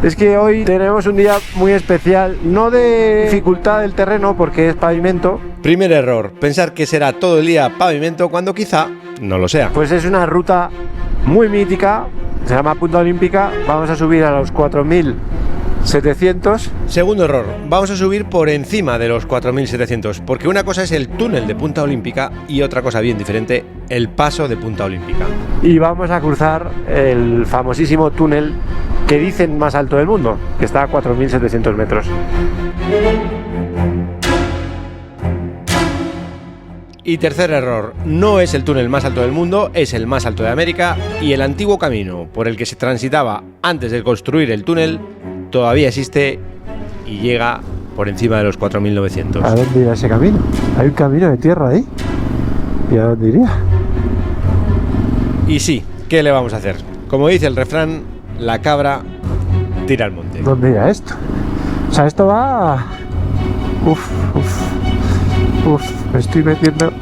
Es que hoy tenemos un día muy especial, no de dificultad del terreno porque es pavimento. Primer error, pensar que será todo el día pavimento cuando quizá no lo sea. Pues es una ruta muy mítica, se llama Punta Olímpica, vamos a subir a los 4.700. Segundo error, vamos a subir por encima de los 4.700, porque una cosa es el túnel de Punta Olímpica y otra cosa bien diferente, el paso de Punta Olímpica. Y vamos a cruzar el famosísimo túnel que dicen más alto del mundo, que está a 4.700 metros. Y tercer error, no es el túnel más alto del mundo, es el más alto de América y el antiguo camino por el que se transitaba antes de construir el túnel todavía existe y llega por encima de los 4.900. ¿A dónde irá ese camino? Hay un camino de tierra ahí. ¿Y a dónde iría? Y sí, ¿qué le vamos a hacer? Como dice el refrán, la cabra tira al monte. ¿Dónde irá esto? O sea, esto va... Uf, me estoy metiendo...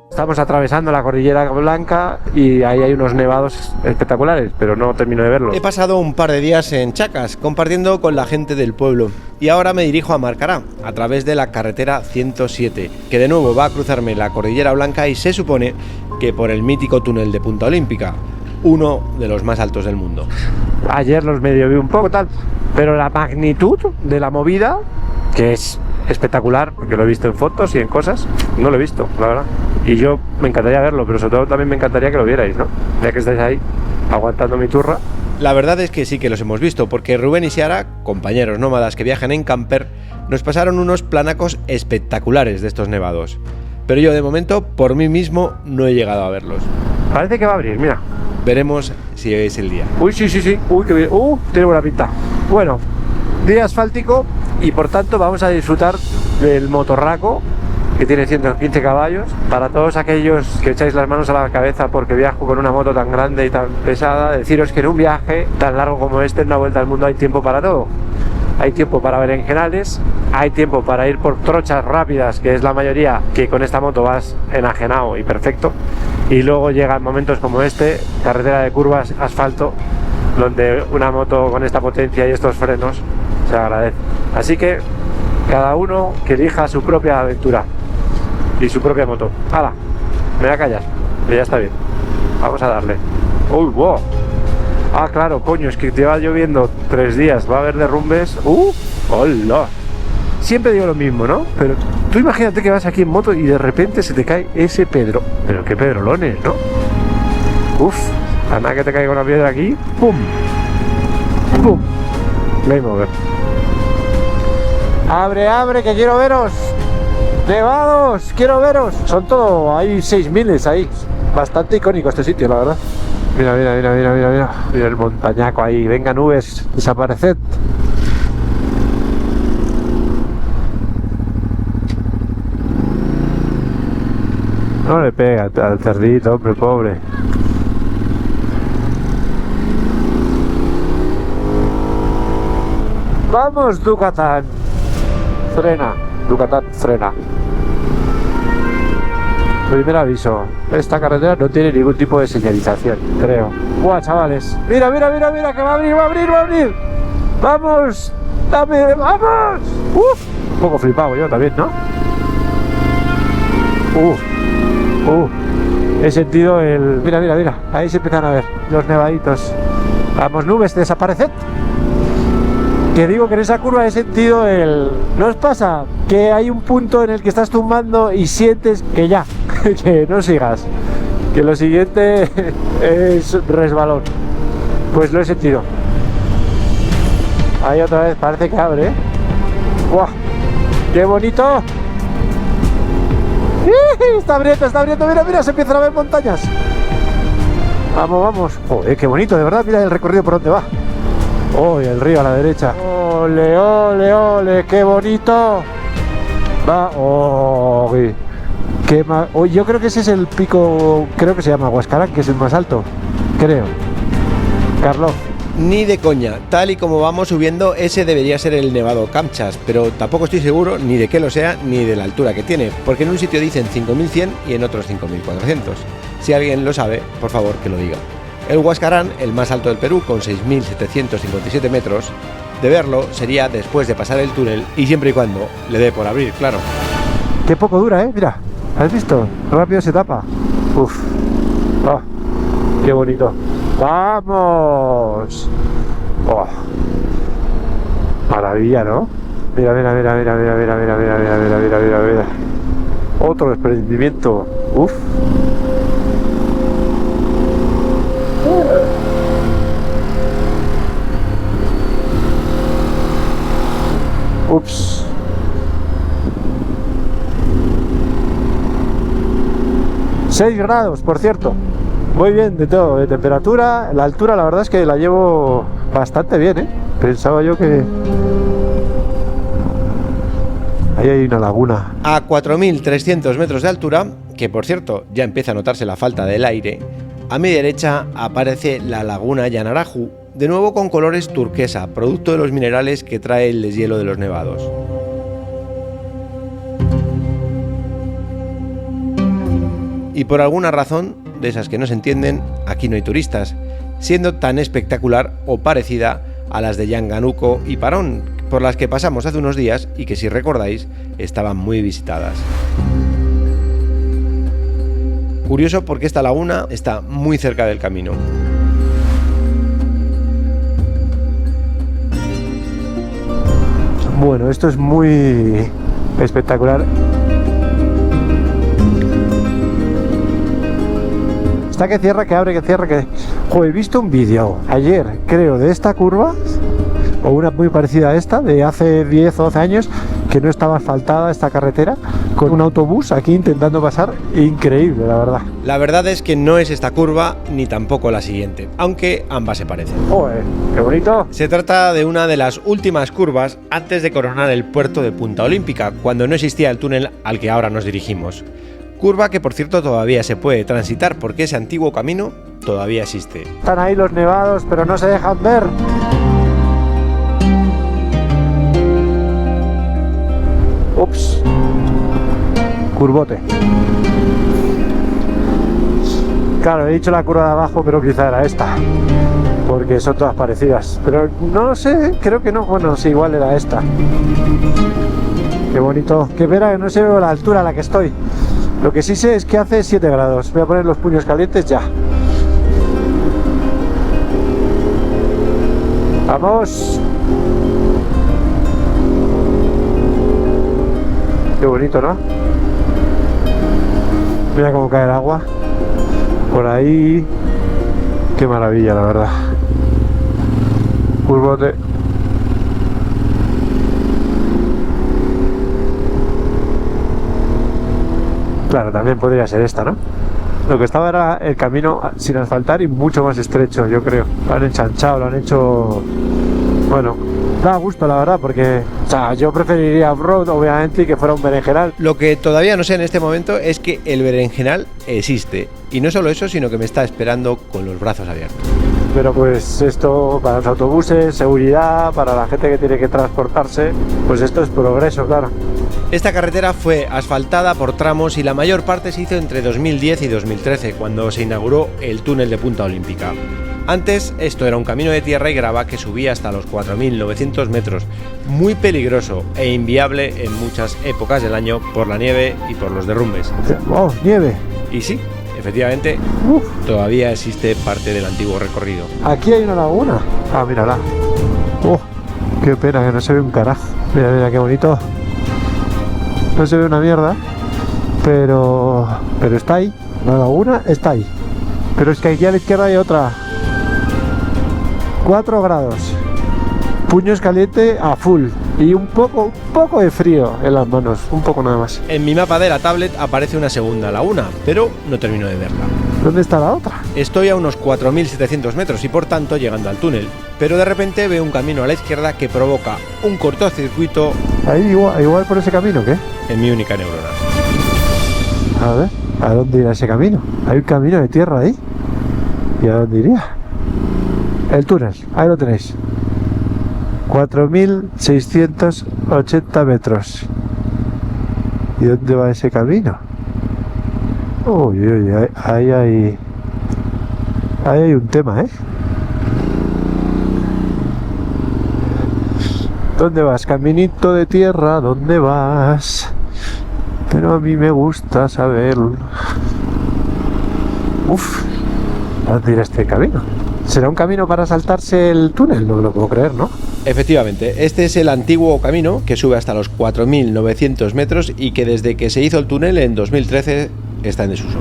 Estamos atravesando la Cordillera Blanca y ahí hay unos nevados espectaculares, pero no termino de verlos. He pasado un par de días en Chacas, compartiendo con la gente del pueblo. Y ahora me dirijo a Marcará, a través de la carretera 107, que de nuevo va a cruzarme la Cordillera Blanca y se supone que por el mítico túnel de Punta Olímpica, uno de los más altos del mundo. Ayer los medio vi un poco tal, pero la magnitud de la movida, que es espectacular, porque lo he visto en fotos y en cosas, no lo he visto, la verdad. Y yo me encantaría verlo, pero sobre todo también me encantaría que lo vierais, ¿no? Ya que estáis ahí aguantando mi turra. La verdad es que sí que los hemos visto, porque Rubén y Siara, compañeros nómadas que viajan en camper, nos pasaron unos planacos espectaculares de estos nevados. Pero yo de momento, por mí mismo, no he llegado a verlos. Parece que va a abrir, mira. Veremos si es el día. Uy, sí. Uy, qué bien. Tiene buena pinta. Bueno, día asfáltico y por tanto vamos a disfrutar del motorraco, que tiene 115 caballos. Para todos aquellos que echáis las manos a la cabeza porque viajo con una moto tan grande y tan pesada, deciros que en un viaje tan largo como este, en una vuelta al mundo, hay tiempo para todo. Hay tiempo para berenjenales, hay tiempo para ir por trochas rápidas, que es la mayoría, que con esta moto vas enajenado y perfecto. Y luego llegan momentos como este, carretera de curvas, asfalto, donde una moto con esta potencia y estos frenos se agradece. Así que cada uno que elija su propia aventura y su propia moto. ¡Hala! Me voy a callar, que ya está bien. Vamos a darle. ¡Uy, wow! Ah, claro, coño, es que lleva lloviendo 3 días, va a haber derrumbes. ¡Hola! Siempre digo lo mismo, ¿no? Pero tú imagínate que vas aquí en moto y de repente se te cae ese Pedro. Pero qué pedrolones, ¿no? Uf, a nada que te caiga una piedra aquí. ¡Pum! ¡Pum! Game over. ¡Abre, que quiero veros! ¡Nevados! ¡Quiero veros! Son todo, hay 6.000 ahí. Bastante icónico este sitio, la verdad. Mira. Mira el montañaco ahí. Venga, nubes, desapareced. No le pega al cerdito, hombre, pobre. Vamos, Ducatán. Frena, Ducatán, frena. Primer aviso, esta carretera no tiene ningún tipo de señalización, creo. ¡Buah, chavales! ¡Mira, que va a abrir! ¡Vamos! ¡Dame, vamos! Un poco flipado yo también, ¿no? He sentido el... Mira, ahí se empiezan a ver los nevaditos. Vamos, nubes, desapareced. Que digo que en esa curva he sentido el... ¿No os pasa? Que hay un punto en el que estás tumbando y sientes que ya, que no sigas, que lo siguiente es resbalón. Pues lo he sentido. Ahí otra vez, parece que abre, ¿eh? ¡Buah! ¡Qué bonito! Está abriendo, mira, se empiezan a ver montañas. Vamos. Joder, qué bonito, de verdad, mira el recorrido por donde va. Oh, y el río a la derecha. Ole, qué bonito. Va, qué más. Oh, yo creo que ese es el pico, creo que se llama Huascarán, que es el más alto, creo. Carlos. Ni de coña, tal y como vamos subiendo, ese debería ser el Nevado Kamchas, pero tampoco estoy seguro ni de que lo sea ni de la altura que tiene, porque en un sitio dicen 5100 y en otros 5400. Si alguien lo sabe, por favor que lo diga. El Huascarán, el más alto del Perú, con 6757 metros, de verlo sería después de pasar el túnel y siempre y cuando le dé por abrir, claro. Qué poco dura, mira, ¿has visto? Rápido se tapa. Uf, oh, qué bonito. ¡Vamos! Oh. Maravilla, ¿no? Mira, mira, mira, mira, mira, mira, mira, mira, mira, mira, mira, mira, mira. Otro desprendimiento. Uf. Ups. ...6 grados, por cierto. Muy bien de todo, de temperatura. La altura la verdad es que la llevo bastante bien, ¿eh? Pensaba yo que... Ahí hay una laguna. A 4.300 metros de altura, que por cierto ya empieza a notarse la falta del aire, a mi derecha aparece la laguna Yanaraju, de nuevo con colores turquesa, producto de los minerales que trae el deshielo de los nevados. Y por alguna razón, de esas que no se entienden, aquí no hay turistas, siendo tan espectacular o parecida a las de Yanganuco y Parón, por las que pasamos hace unos días y que, si recordáis, estaban muy visitadas. Curioso porque esta laguna está muy cerca del camino. Bueno, esto es muy espectacular. Está que cierra, que abre, que cierra, que... Joder, he visto un vídeo ayer, creo, de esta curva, o una muy parecida a esta, de hace 10 o 12 años, que no estaba asfaltada esta carretera, con un autobús aquí intentando pasar. Increíble, la verdad. La verdad es que no es esta curva, ni tampoco la siguiente, aunque ambas se parecen. Joder, qué bonito. Se trata de una de las últimas curvas antes de coronar el puerto de Punta Olímpica, cuando no existía el túnel al que ahora nos dirigimos. Curva que, por cierto, todavía se puede transitar porque ese antiguo camino todavía existe. Están ahí los nevados, pero no se dejan ver. Ups. Curvote. Claro, he dicho la curva de abajo, pero quizá era esta, porque son todas parecidas. Pero no lo sé, creo que no. Bueno, sí, igual era esta. Qué bonito. Qué pena que no se ve la altura a la que estoy. Lo que sí sé es que hace 7 grados. Voy a poner los puños calientes ya. ¡Vamos! Qué bonito, ¿no? Mira cómo cae el agua. Por ahí. Qué maravilla, la verdad. Curvote. Claro, también podría ser esta, ¿no? Lo que estaba era el camino sin asfaltar y mucho más estrecho, yo creo. Lo han enchanchado, lo han hecho... Bueno, da gusto, la verdad, porque... O sea, yo preferiría off-road, obviamente, y que fuera un berenjenal. Lo que todavía no sé en este momento es que el berenjenal existe. Y no solo eso, sino que me está esperando con los brazos abiertos. Pero pues esto para los autobuses, seguridad, para la gente que tiene que transportarse, pues esto es progreso, claro. Esta carretera fue asfaltada por tramos y la mayor parte se hizo entre 2010 y 2013, cuando se inauguró el túnel de Punta Olímpica. Antes, esto era un camino de tierra y grava que subía hasta los 4.900 metros, muy peligroso e inviable en muchas épocas del año por la nieve y por los derrumbes. ¡Oh, nieve! Y sí, efectivamente, todavía existe parte del antiguo recorrido. Aquí hay una laguna. Ah, mírala. ¡Oh, qué pena que no se ve un carajo! Mira, mira, qué bonito. No se ve una mierda, pero está ahí. La laguna está ahí. Pero es que aquí a la izquierda hay otra. 4 grados. Puños caliente a full. Y un poco de frío en las manos. Un poco nada más. En mi mapa de la tablet aparece una segunda laguna, pero no termino de verla. ¿Dónde está la otra? Estoy a unos 4.700 metros y por tanto llegando al túnel. Pero de repente veo un camino a la izquierda que provoca un cortocircuito. Ahí igual por ese camino, ¿qué? En mi única neurona. A ver, ¿a dónde irá ese camino? Hay un camino de tierra ahí. ¿Y a dónde iría? El túnel, ahí lo tenéis. 4.680 metros. ¿Y dónde va ese camino? Uy, uy, ahí hay un tema, ¿eh? ¿Dónde vas? Caminito de tierra, ¿dónde vas? Pero a mí me gusta saber. Uf, ¿a dónde irá este camino? ¿Será un camino para saltarse el túnel? No me lo puedo creer, ¿no? Efectivamente, este es el antiguo camino que sube hasta los 4.900 metros y que desde que se hizo el túnel en 2013 está en desuso.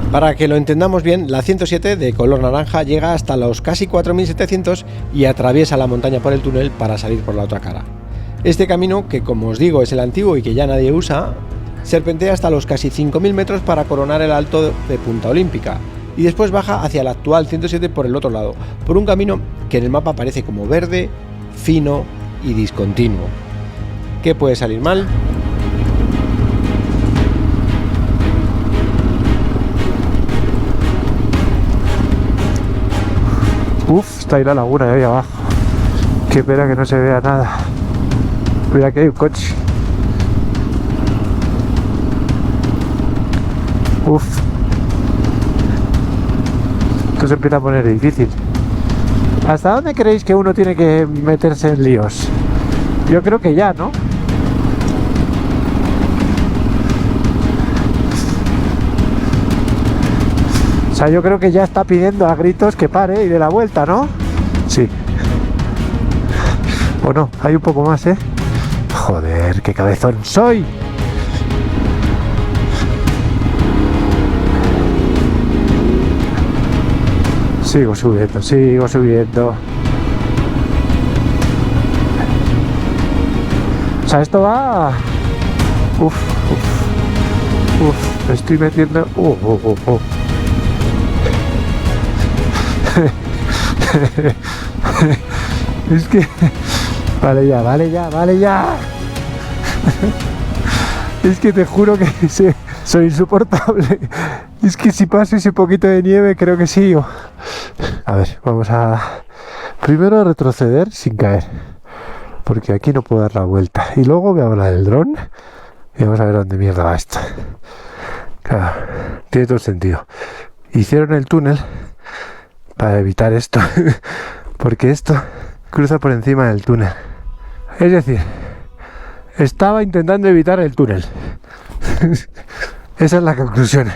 Para que lo entendamos bien, la 107 de color naranja llega hasta los casi 4.700 y atraviesa la montaña por el túnel para salir por la otra cara. Este camino, que como os digo es el antiguo y que ya nadie usa, serpentea hasta los casi 5.000 metros para coronar el alto de Punta Olímpica y después baja hacia la actual 107 por el otro lado, por un camino que en el mapa aparece como verde, fino y discontinuo. ¿Qué puede salir mal? Uf, está ahí la laguna de ahí abajo. Qué pena que no se vea nada. Mira que hay un coche. Uf. Esto se empieza a poner difícil. ¿Hasta dónde creéis que uno tiene que meterse en líos? Yo creo que ya, ¿no? O sea, yo creo que ya está pidiendo a gritos que pare y dé la vuelta, ¿no? Sí. O no, hay un poco más, ¿eh? Joder, qué cabezón soy. Sigo subiendo, sigo subiendo. O sea, esto va... Uf, uf, uf, me estoy metiendo... Es que... Vale ya, vale ya, vale ya. Es que te juro que soy insoportable. Es que si paso ese poquito de nieve creo que sí. A ver, vamos a... Primero a retroceder sin caer, porque aquí no puedo dar la vuelta. Y luego voy a hablar del dron y vamos a ver dónde mierda va esto. Claro, tiene todo el sentido. Hicieron el túnel para evitar esto, porque esto cruza por encima del túnel. Es decir, estaba intentando evitar el túnel. Esa es la conclusión.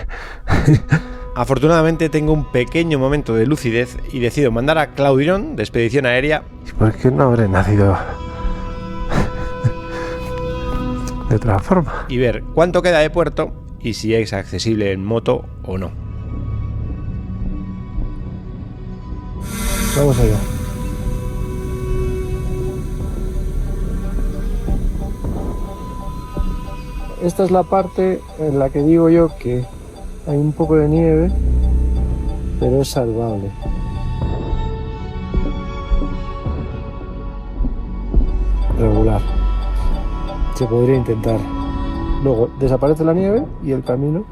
Afortunadamente tengo un pequeño momento de lucidez y decido mandar a Claudirón de Expedición Aérea. ¿Por qué no habré nacido de otra forma? Y ver cuánto queda de puerto y si es accesible en moto o no. Vamos allá. Esta es la parte en la que digo yo que hay un poco de nieve, pero es salvable. Regular. Se podría intentar. Luego desaparece la nieve y el camino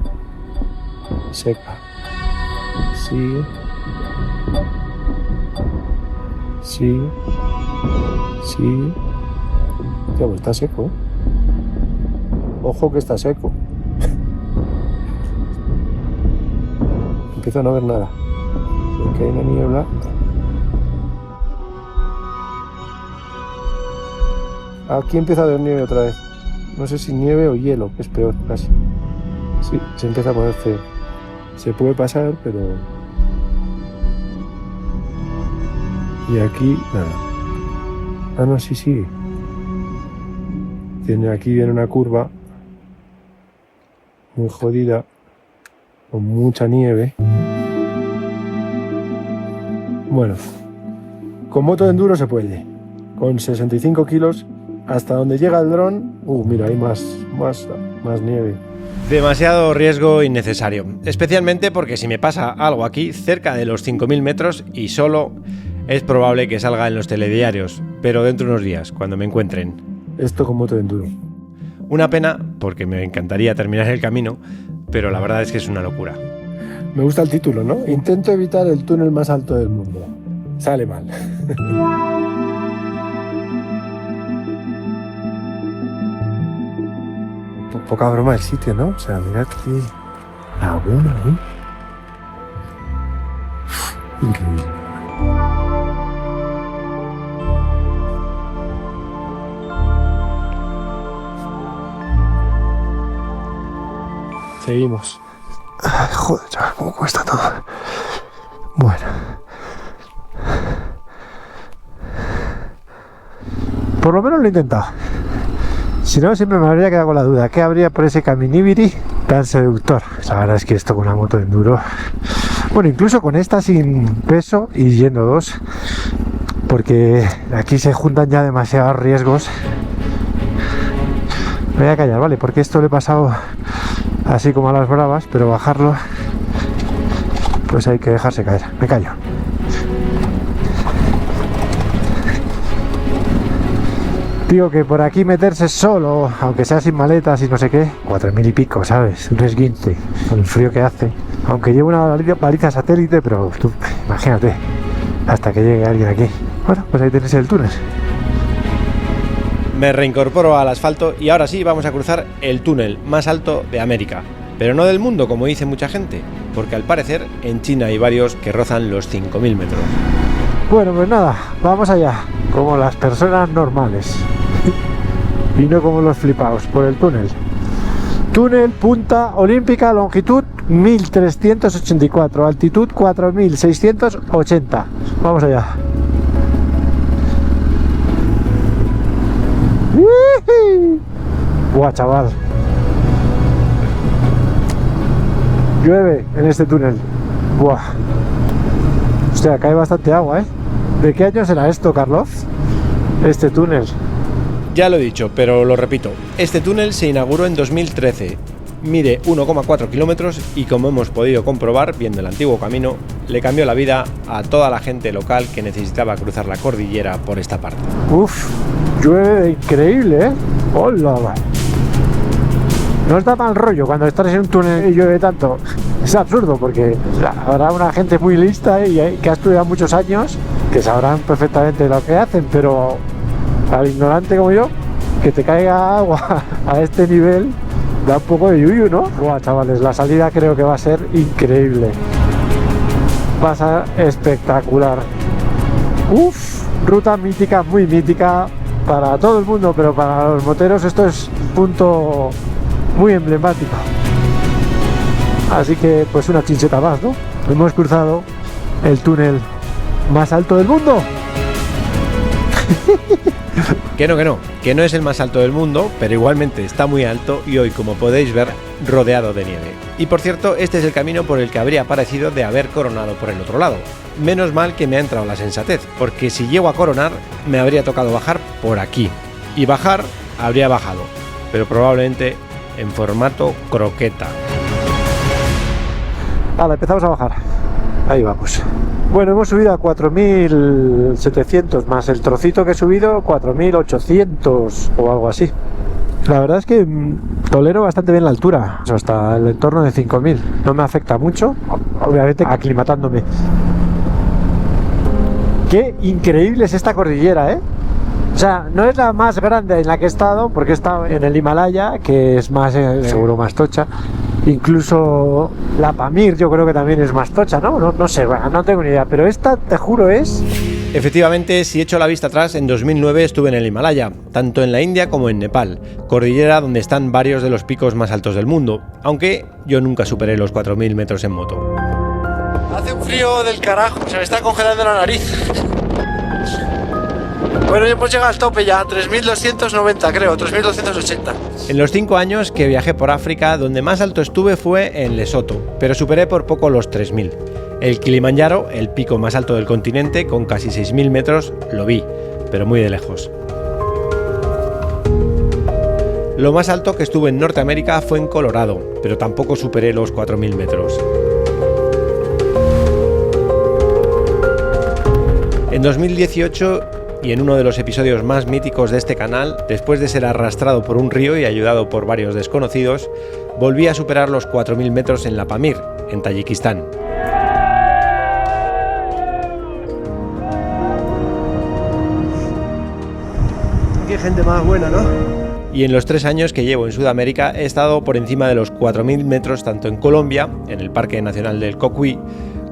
seca. Sigue. Sigue. Sigue. Ya, pues está seco, ¿eh? Ojo que está seco. Empiezo a no ver nada. Porque hay una niebla. Aquí empieza a haber nieve otra vez. No sé si nieve o hielo, que es peor casi. Sí, se empieza a poner feo. Se puede pasar, pero... Y aquí, nada. Ah, no, sí, sí. Aquí viene una curva muy jodida, con mucha nieve. Bueno, con moto de enduro se puede. Con 65 kilos, hasta donde llega el dron, mira, hay más nieve. Demasiado riesgo innecesario, especialmente porque si me pasa algo aquí cerca de los 5.000 metros y solo, es probable que salga en los telediarios, pero dentro de unos días, cuando me encuentren. Esto con moto de enduro. Una pena, porque me encantaría terminar el camino, pero la verdad es que es una locura. Me gusta el título, ¿no? Intento evitar el túnel más alto del mundo. Sale mal. Poca broma el sitio, ¿no? O sea, mirad qué laguna, ¿eh? Increíble. Seguimos. Ay, joder, chaval, cómo cuesta todo. Bueno. Por lo menos lo he intentado. Si no, siempre me habría quedado con la duda. ¿Qué habría por ese caminibiri tan seductor? La verdad es que esto con una moto de enduro... Bueno, incluso con esta sin peso y yendo dos. Porque aquí se juntan ya demasiados riesgos. Me voy a callar, ¿vale? Porque esto le he pasado así como a las bravas, pero bajarlo... Pues hay que dejarse caer. Me callo. Digo que por aquí meterse solo, aunque sea sin maletas y no sé qué, 4.000 y pico, ¿sabes? Un esguince, con el frío que hace. Aunque llevo una baliza satélite, pero tú, imagínate, hasta que llegue alguien aquí. Bueno, pues ahí tenéis el túnel. Me reincorporo al asfalto y ahora sí vamos a cruzar el túnel más alto de América. Pero no del mundo, como dice mucha gente, porque al parecer en China hay varios que rozan los 5.000 metros. Bueno, pues nada, vamos allá, como las personas normales. Y no como los flipados, por el túnel. Túnel Punta Olímpica, longitud 1384, altitud 4680. Vamos allá. Buah, chaval. Llueve en este túnel. Buah. Hostia, cae bastante agua, ¿eh? ¿De qué año será esto, Carlos? Este túnel. Ya lo he dicho, pero lo repito. Este túnel se inauguró en 2013. Mide 1,4 kilómetros y, como hemos podido comprobar viendo el antiguo camino, le cambió la vida a toda la gente local que necesitaba cruzar la cordillera por esta parte. Uf, llueve increíble, ¿eh? ¡Hola! No está mal rollo cuando estás en un túnel y llueve tanto. Es absurdo porque habrá una gente muy lista y que ha estudiado muchos años que sabrán perfectamente lo que hacen, pero al ignorante como yo, que te caiga agua a este nivel da un poco de yuyu, ¿no? Buah, chavales, la salida creo que va a ser increíble. Va a ser espectacular. Uf, ruta mítica, muy mítica para todo el mundo, pero para los moteros esto es un punto muy emblemático. Así que pues una chincheta más, ¿no? Hemos cruzado el túnel más alto del mundo. Que no es el más alto del mundo, pero igualmente está muy alto y hoy, como podéis ver, rodeado de nieve. Y por cierto, este es el camino por el que habría parecido de haber coronado por el otro lado. Menos mal que me ha entrado la sensatez, porque si llego a coronar, me habría tocado bajar por aquí. Y bajar, habría bajado, pero probablemente en formato croqueta. Vale, empezamos a bajar. Ahí vamos. Bueno, hemos subido a 4.700 más el trocito que he subido, 4.800 o algo así. La verdad es que tolero bastante bien la altura, hasta el entorno de 5.000. No me afecta mucho, obviamente aclimatándome. Qué increíble es esta cordillera, ¿eh? O sea, no es la más grande en la que he estado, porque he estado en el Himalaya, que es más, seguro más tocha. Incluso la Pamir yo creo que también es más tocha, ¿no? No sé, bueno, no tengo ni idea, pero esta, te juro, es... Efectivamente, si echo la vista atrás, en 2009 estuve en el Himalaya, tanto en la India como en Nepal, cordillera donde están varios de los picos más altos del mundo, aunque yo nunca superé los 4.000 metros en moto. Hace un frío del carajo, se me está congelando la nariz. Bueno, ya hemos llegado al tope ya, 3.290 creo, 3.280. En los 5 años que viajé por África, donde más alto estuve fue en Lesoto, pero superé por poco los 3.000. El Kilimanjaro, el pico más alto del continente, con casi 6.000 metros, lo vi, pero muy de lejos. Lo más alto que estuve en Norteamérica fue en Colorado, pero tampoco superé los 4.000 metros. En 2018 y en uno de los episodios más míticos de este canal, después de ser arrastrado por un río y ayudado por varios desconocidos, volvía a superar los 4.000 metros en la Pamir, en Tayikistán. Qué gente más buena, ¿no? Y en los 3 años que llevo en Sudamérica he estado por encima de los 4.000 metros tanto en Colombia, en el Parque Nacional del Cocuy,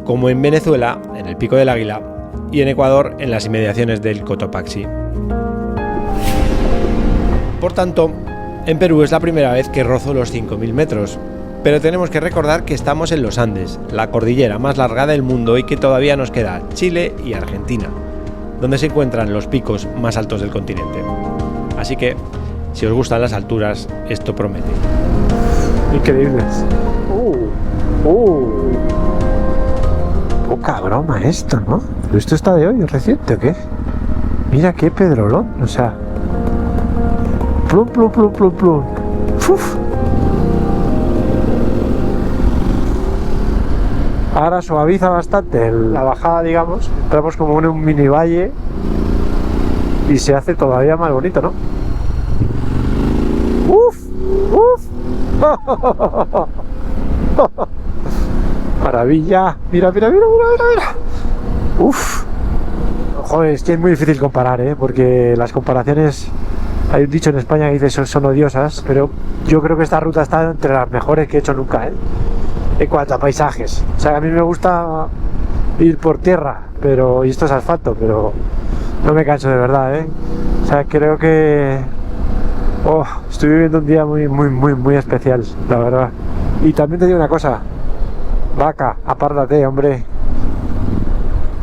como en Venezuela, en el Pico del Águila, y en Ecuador, en las inmediaciones del Cotopaxi. Por tanto, en Perú es la primera vez que rozo los 5.000 metros, pero tenemos que recordar que estamos en los Andes, la cordillera más larga del mundo, y que todavía nos queda Chile y Argentina, donde se encuentran los picos más altos del continente. Así que, si os gustan las alturas, esto promete. Increíbles. Poca broma esto, ¿no? Pero esto está de hoy, reciente, ¿o qué? Mira qué pedrolón, o sea... Plum, plum, plum, plum, plum. ¡Uf! Ahora suaviza bastante la bajada, digamos. Entramos como en un mini valle y se hace todavía más bonito, ¿no? ¡Uf! ¡Uf! Maravilla. Mira, mira, mira, mira, mira, mira. Uf. Joder, es que es muy difícil comparar, porque las comparaciones, hay un dicho en España que dice son odiosas, pero yo creo que esta ruta está entre las mejores que he hecho nunca, en cuanto a paisajes. O sea, a mí me gusta ir por tierra, y esto es asfalto, pero no me canso de verdad, O sea, creo que estoy viviendo un día muy, muy, muy, muy especial, la verdad. Y también te digo una cosa, vaca, apártate, hombre.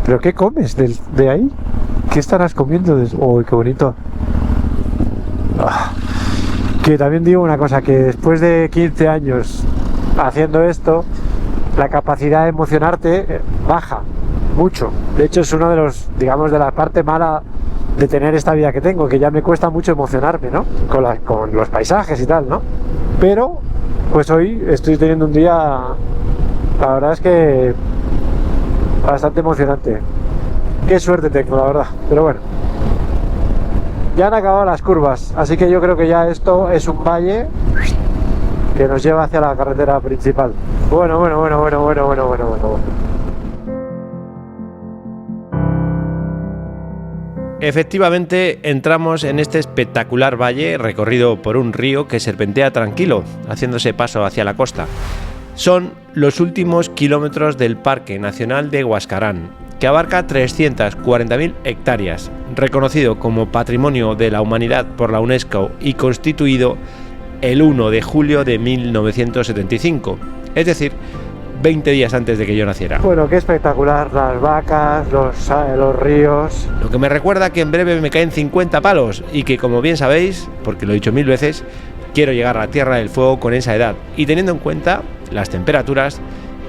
¿Pero qué comes de ahí? ¿Qué estarás comiendo? ¡Uy, qué bonito! Que también digo una cosa, que después de 15 años haciendo esto, la capacidad de emocionarte baja mucho. De hecho, es uno de los, digamos, de la parte mala de tener esta vida que tengo, que ya me cuesta mucho emocionarme, ¿no? Con los paisajes y tal, ¿no? Pero, pues hoy estoy teniendo un día, la verdad es que bastante emocionante. Qué suerte tengo, la verdad. Pero bueno, ya han acabado las curvas, así que yo creo que ya esto es un valle que nos lleva hacia la carretera principal. Bueno. Efectivamente, entramos en este espectacular valle recorrido por un río que serpentea tranquilo, haciéndose paso hacia la costa. Son los últimos kilómetros del Parque Nacional de Huascarán, que abarca 340.000 hectáreas, reconocido como Patrimonio de la Humanidad por la UNESCO y constituido el 1 de julio de 1975, es decir, 20 días antes de que yo naciera. Bueno, qué espectacular, las vacas, los ríos. Lo que me recuerda que en breve me caen 50 palos y que, como bien sabéis, porque lo he dicho 1000 veces, quiero llegar a Tierra del Fuego con esa edad. Y teniendo en cuenta las temperaturas,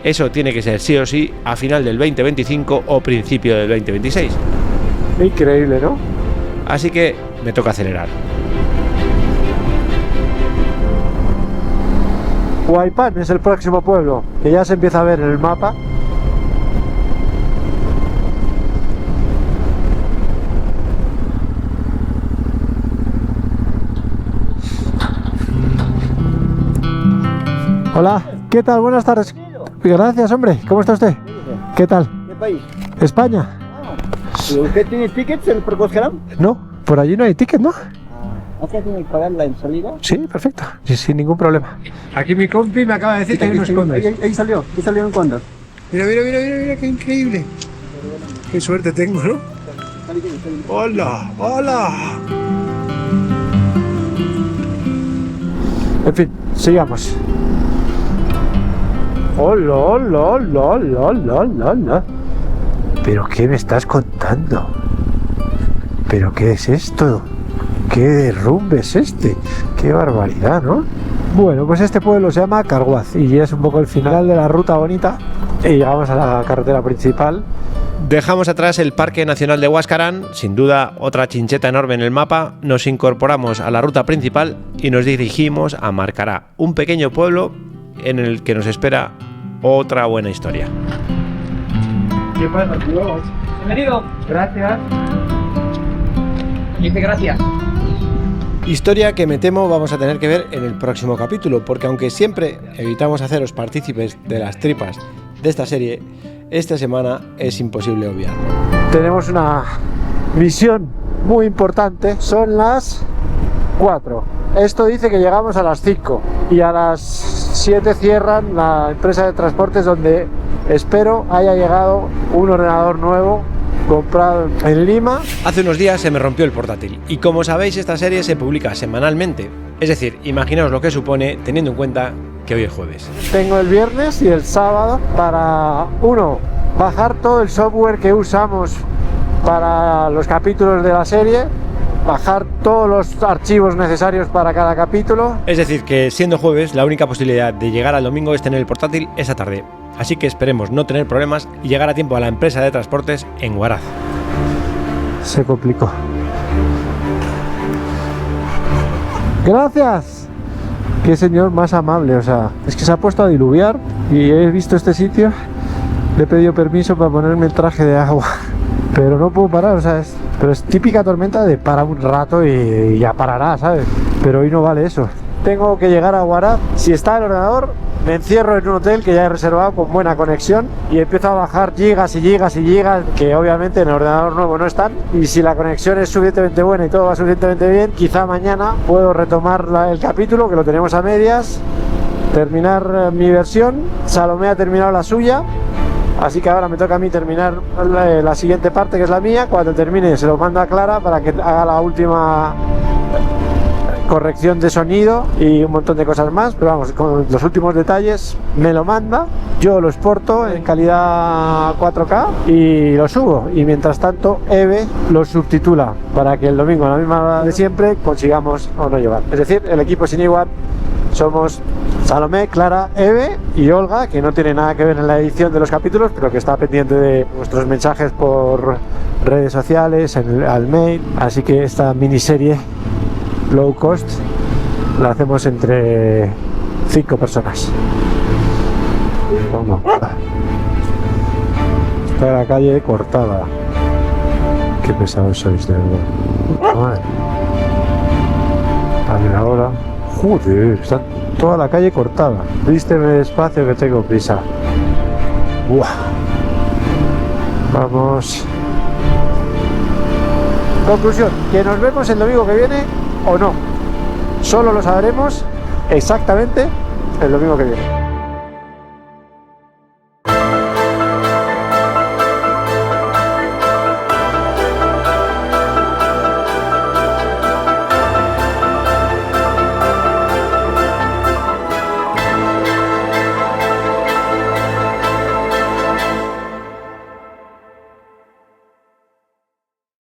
eso tiene que ser sí o sí a final del 2025 o principio del 2026. Increíble, ¿no? Así que me toca acelerar. Huaypán es el próximo pueblo, que ya se empieza a ver en el mapa. Hola, ¿qué tal? Buenas tardes. Gracias, hombre. ¿Cómo está usted? ¿Qué tal? ¿Qué país? España. ¿Usted tiene tickets en Huascarán? No, por allí no hay ticket, ¿no? ¿Hace tiene que pagarla en salida? Sí, perfecto, sin ningún problema. Aquí mi compi me acaba de decir que hay unos condes. Ahí salió en cuándo. Mira, qué increíble. Qué suerte tengo, ¿no? Hola. En fin, sigamos. Hola. ¿Pero qué me estás contando? ¿Pero qué es esto? ¿Qué derrumbe es este? ¡Qué barbaridad!, ¿no? Bueno, pues este pueblo se llama Carhuaz y es un poco el final de la ruta bonita y llegamos a la carretera principal. Dejamos atrás el Parque Nacional de Huascarán, sin duda otra chincheta enorme en el mapa, nos incorporamos a la ruta principal y nos dirigimos a Marcará, un pequeño pueblo en el que nos espera otra buena historia. ¿Qué pasa, tío? Bienvenido. Gracias. Dice gracias. Historia que me temo vamos a tener que ver en el próximo capítulo, porque aunque siempre evitamos haceros partícipes de las tripas de esta serie, esta semana es imposible obviarlo. Tenemos una misión muy importante, son las 4. Esto dice que llegamos a las 5 y a las 7 cierran la empresa de transportes donde espero haya llegado un ordenador nuevo comprado en Lima. Hace unos días se me rompió el portátil y como sabéis esta serie se publica semanalmente, es decir, imaginaos lo que supone teniendo en cuenta que hoy es jueves. Tengo el viernes y el sábado para, uno, bajar todo el software que usamos para los capítulos de la serie, bajar todos los archivos necesarios para cada capítulo. Es decir, que siendo jueves, la única posibilidad de llegar al domingo es tener el portátil esa tarde. Así que esperemos no tener problemas y llegar a tiempo a la empresa de transportes en Huaraz. Se complicó. Gracias. Qué señor más amable, o sea, es que se ha puesto a diluviar y he visto este sitio, le he pedido permiso para ponerme el traje de agua, pero no puedo parar, o sea, pero es típica tormenta de para un rato y ya parará, ¿sabes? Pero hoy no vale eso. Tengo que llegar a Huaraz. Si está el ordenador, me encierro en un hotel que ya he reservado con buena conexión y empiezo a bajar gigas y gigas y gigas que obviamente en el ordenador nuevo no están, y si la conexión es suficientemente buena y todo va suficientemente bien, quizá mañana puedo retomar el capítulo, que lo tenemos a medias, terminar mi versión. Salomé ha terminado la suya, así que ahora me toca a mí terminar la siguiente parte, que es la mía. Cuando termine se lo mando a Clara para que haga la última corrección de sonido y un montón de cosas más, pero vamos, con los últimos detalles me lo manda, yo lo exporto en calidad 4K y lo subo, y mientras tanto Eve lo subtitula para que el domingo a la misma hora de siempre consigamos o no llevar. Es decir, el equipo sin igual somos Salomé, Clara, Eve y Olga, que no tiene nada que ver en la edición de los capítulos, pero que está pendiente de nuestros mensajes por redes sociales, al mail. Así que esta miniserie low cost la hacemos entre 5 personas. Vamos. Está la calle cortada. Qué pesados sois, de verdad. Madre. A ver ahora. Joder, está toda la calle cortada. Vísteme despacio que tengo prisa. Buah. Vamos. Conclusión, que nos vemos el domingo que viene o no. Solo lo sabremos exactamente el domingo que viene.